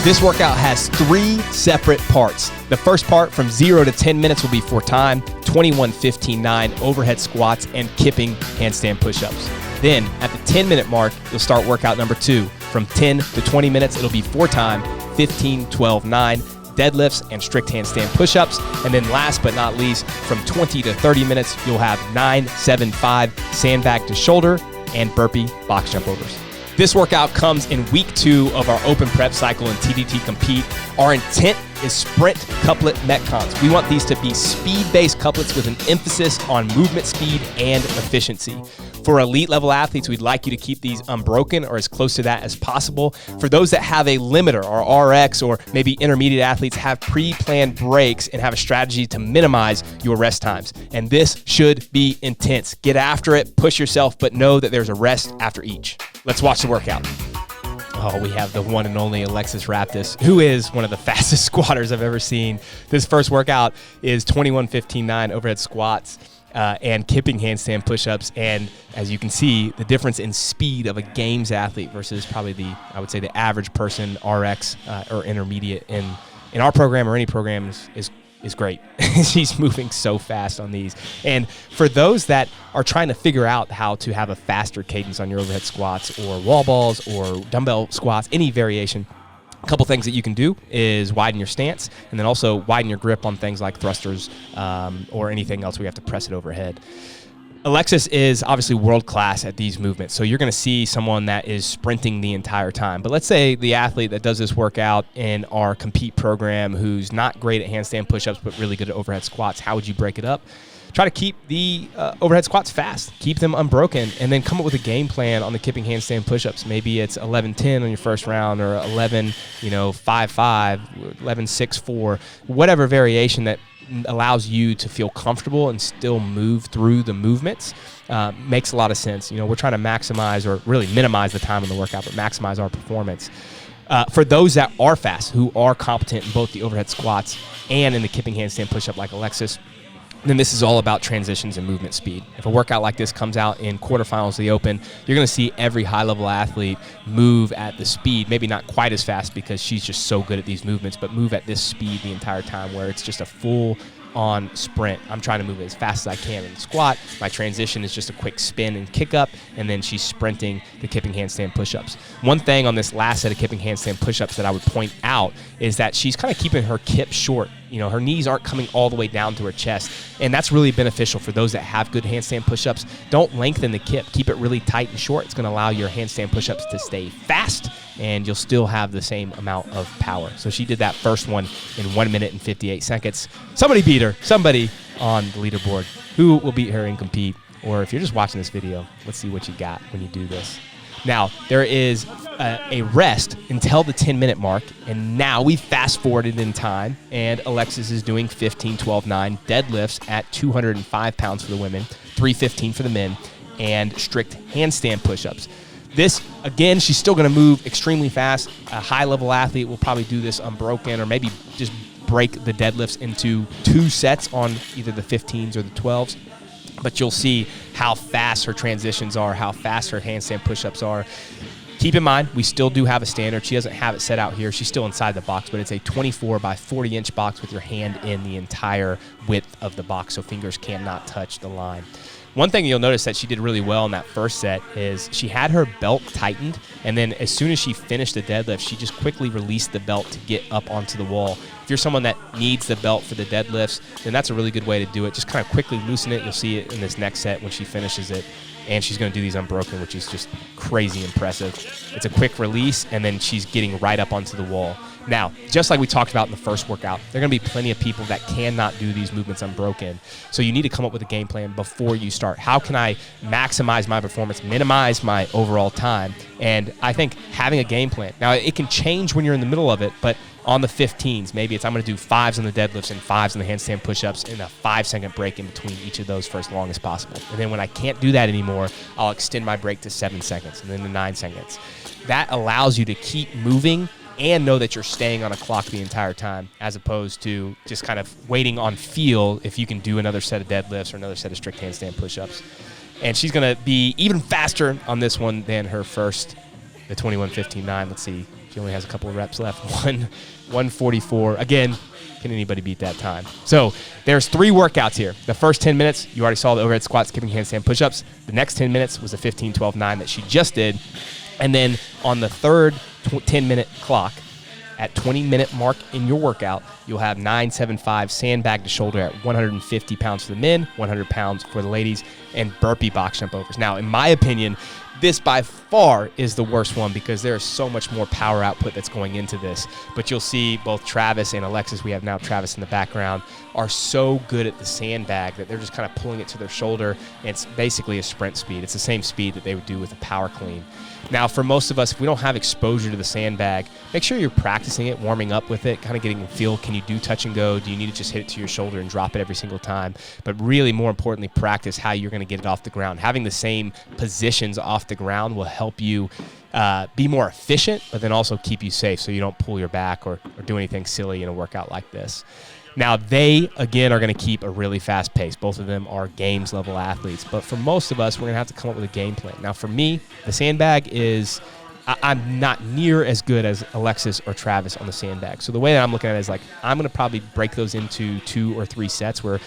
This workout has 3 separate parts. The first part from 0 to 10 minutes will be for time, 21, 15, 9 overhead squats and kipping handstand push-ups. Then at the 10-minute mark, you'll start workout number 2. From 10 to 20 minutes, it'll be for time, 15, 12, 9 deadlifts and strict handstand push-ups. And then last but not least, from 20 to 30 minutes, you'll have 9, 7, 5 sandbag to shoulder and burpee box jump overs. This workout comes in week 2 of our open prep cycle in TTT Compete. Our intent is sprint couplet metcons. We want these to be speed-based couplets with an emphasis on movement speed and efficiency. For elite level athletes, we'd like you to keep these unbroken or as close to that as possible. For those that have a limiter or RX or maybe intermediate athletes, have pre-planned breaks and have a strategy to minimize your rest times. And this should be intense. Get after it, push yourself, but know that there's a rest after each. Let's watch the workout. Oh, we have the one and only Alexis Raptis, who is one of the fastest squatters I've ever seen. This first workout is 21, 15, 9 overhead squats. And kipping handstand push-ups, and as you can see, the difference in speed of a games athlete versus probably I would say the average person, RX or intermediate in our program or any program is great. She's moving so fast on these. And for those that are trying to figure out how to have a faster cadence on your overhead squats or wall balls or dumbbell squats, any variation, a couple things that you can do is widen your stance and then also widen your grip on things like thrusters or anything else where you have to press it overhead. Alexis is obviously world-class at these movements, so you're going to see someone that is sprinting the entire time. But let's say the athlete that does this workout in our Compete program who's not great at handstand push-ups but really good at overhead squats, how would you break it up? Try to keep the overhead squats fast, keep them unbroken, and then come up with a game plan on the kipping handstand push-ups. Maybe it's 11-10 on your first round or 11, 5-5, 11-6-4, whatever variation that allows you to feel comfortable and still move through the movements. Makes a lot of sense. We're trying to maximize or really minimize the time in the workout, but maximize our performance. For those that are fast, who are competent in both the overhead squats and in the kipping handstand push-up like Alexis, then this is all about transitions and movement speed. If a workout like this comes out in quarterfinals of the Open, you're going to see every high-level athlete move at the speed, maybe not quite as fast because she's just so good at these movements, but move at this speed the entire time where it's just a full-on sprint. I'm trying to move as fast as I can in the squat. My transition is just a quick spin and kick up, and then she's sprinting the kipping handstand push-ups. One thing on this last set of kipping handstand push-ups that I would point out is that she's kind of keeping her kip short. Her knees aren't coming all the way down to her chest, and that's really beneficial for those that have good handstand push-ups. Don't lengthen the kip. Keep it really tight and short. It's going to allow your handstand push-ups to stay fast, and you'll still have the same amount of power. So she did that first one in 1 minute and 58 seconds. Somebody beat her. Somebody on the leaderboard. Who will beat her in Compete? Or if you're just watching this video, let's see what you got when you do this. Now, there is a rest until the 10-minute mark, and now we fast-forwarded in time, and Alexis is doing 15, 12, 9 deadlifts at 205 pounds for the women, 315 for the men, and strict handstand push-ups. This, again, she's still going to move extremely fast. A high-level athlete will probably do this unbroken or maybe just break the deadlifts into 2 sets on either the 15s or the 12s. But you'll see how fast her transitions are, how fast her handstand push-ups are. Keep in mind, we still do have a standard. She doesn't have it set out here. She's still inside the box, but it's a 24 by 40-inch box with your hand in the entire width of the box, so fingers cannot touch the line. One thing you'll notice that she did really well in that first set is she had her belt tightened, and then as soon as she finished the deadlift, she just quickly released the belt to get up onto the wall. If you're someone that needs the belt for the deadlifts, then that's a really good way to do it. Just kind of quickly loosen it. You'll see it in this next set when she finishes it. And she's going to do these unbroken, which is just crazy impressive. It's a quick release, and then she's getting right up onto the wall. Now, just like we talked about in the first workout, there are going to be plenty of people that cannot do these movements unbroken. So you need to come up with a game plan before you start. How can I maximize my performance, minimize my overall time? And I think having a game plan. Now, it can change when you're in the middle of it, but on the 15s, maybe it's I'm going to do 5s on the deadlifts and 5s on the handstand push-ups and a 5-second break in between each of those for as long as possible. And then when I can't do that anymore, I'll extend my break to 7 seconds and then to 9 seconds. That allows you to keep moving and know that you're staying on a clock the entire time, as opposed to just kind of waiting on feel if you can do another set of deadlifts or another set of strict handstand push-ups. And she's going to be even faster on this one than her first, the 21-15-9. Let's see She only has a couple of reps left. 144. Again, can anybody beat that time? So there's 3 workouts here. The first 10 minutes, you already saw the overhead squats, skipping, handstand push-ups. The next 10 minutes was the 15, 12, 9 that she just did. And then on the third 10-minute clock, at 20-minute mark in your workout, you'll have 975 sandbag to shoulder at 150 pounds for the men, 100 pounds for the ladies, and burpee box jump overs. Now, in my opinion, this by far is the worst one because there is so much more power output that's going into this. But you'll see both Travis and Alexis, we have now Travis in the background, are so good at the sandbag that they're just kind of pulling it to their shoulder, and it's basically a sprint speed. It's the same speed that they would do with a power clean. Now, for most of us, if we don't have exposure to the sandbag, make sure you're practicing it, warming up with it, kind of getting a feel. Can you do touch and go? Do you need to just hit it to your shoulder and drop it every single time? But really, more importantly, practice how you're going to get it off the ground. Having the same positions off the ground will help you be more efficient, but then also keep you safe so you don't pull your back or do anything silly in a workout like this. Now, they, again, are going to keep a really fast pace. Both of them are games-level athletes. But for most of us, we're going to have to come up with a game plan. Now, for me, the sandbag is I'm not near as good as Alexis or Travis on the sandbag. So the way that I'm looking at it is like I'm going to probably break those into 2 or 3 sets where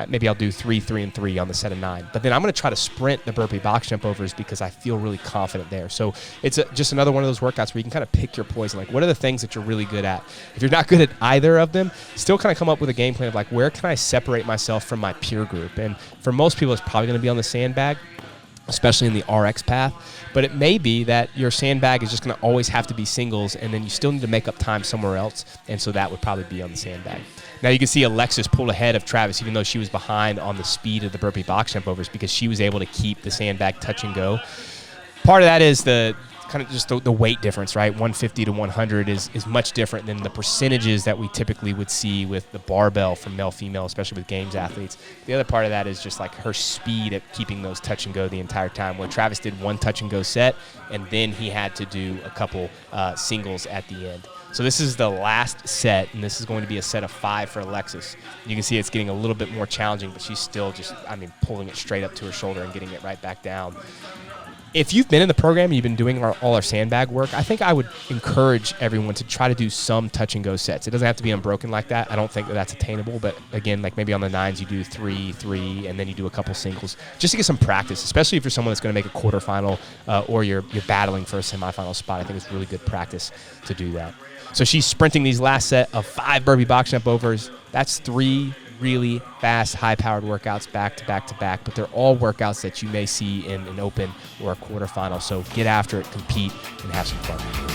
maybe I'll do 3, 3, and 3 on the set of 9. But then I'm going to try to sprint the burpee box jump overs because I feel really confident there. So it's just another one of those workouts where you can kind of pick your poison. Like, what are the things that you're really good at? If you're not good at either of them, still kind of come up with a game plan of like, where can I separate myself from my peer group? And for most people, it's probably going to be on the sandbag, especially in the RX path. But it may be that your sandbag is just going to always have to be singles, and then you still need to make up time somewhere else, and so that would probably be on the sandbag. Now you can see Alexis pulled ahead of Travis, even though she was behind on the speed of the burpee box jump overs because she was able to keep the sandbag touch and go. Part of that is the kind of just the weight difference, right? 150 to 100 is much different than the percentages that we typically would see with the barbell from male-female, especially with games athletes. The other part of that is just like her speed at keeping those touch and go the entire time, where Travis did 1 touch and go set, and then he had to do a couple singles at the end. So this is the last set, and this is going to be a set of 5 for Alexis. You can see it's getting a little bit more challenging, but she's still just, pulling it straight up to her shoulder and getting it right back down. If you've been in the program and you've been doing all our sandbag work, I think I would encourage everyone to try to do some touch and go sets. It doesn't have to be unbroken like that. I don't think that that's attainable, but again, like maybe on the 9s you do 3, 3, and then you do a couple singles just to get some practice, especially if you're someone that's going to make a quarterfinal or you're battling for a semifinal spot. I think it's really good practice to do that. So she's sprinting these last set of 5 burpee box jump overs. That's 3 really fast, high-powered workouts back to back to back, but they're all workouts that you may see in an open or a quarterfinal. So get after it, compete, and have some fun.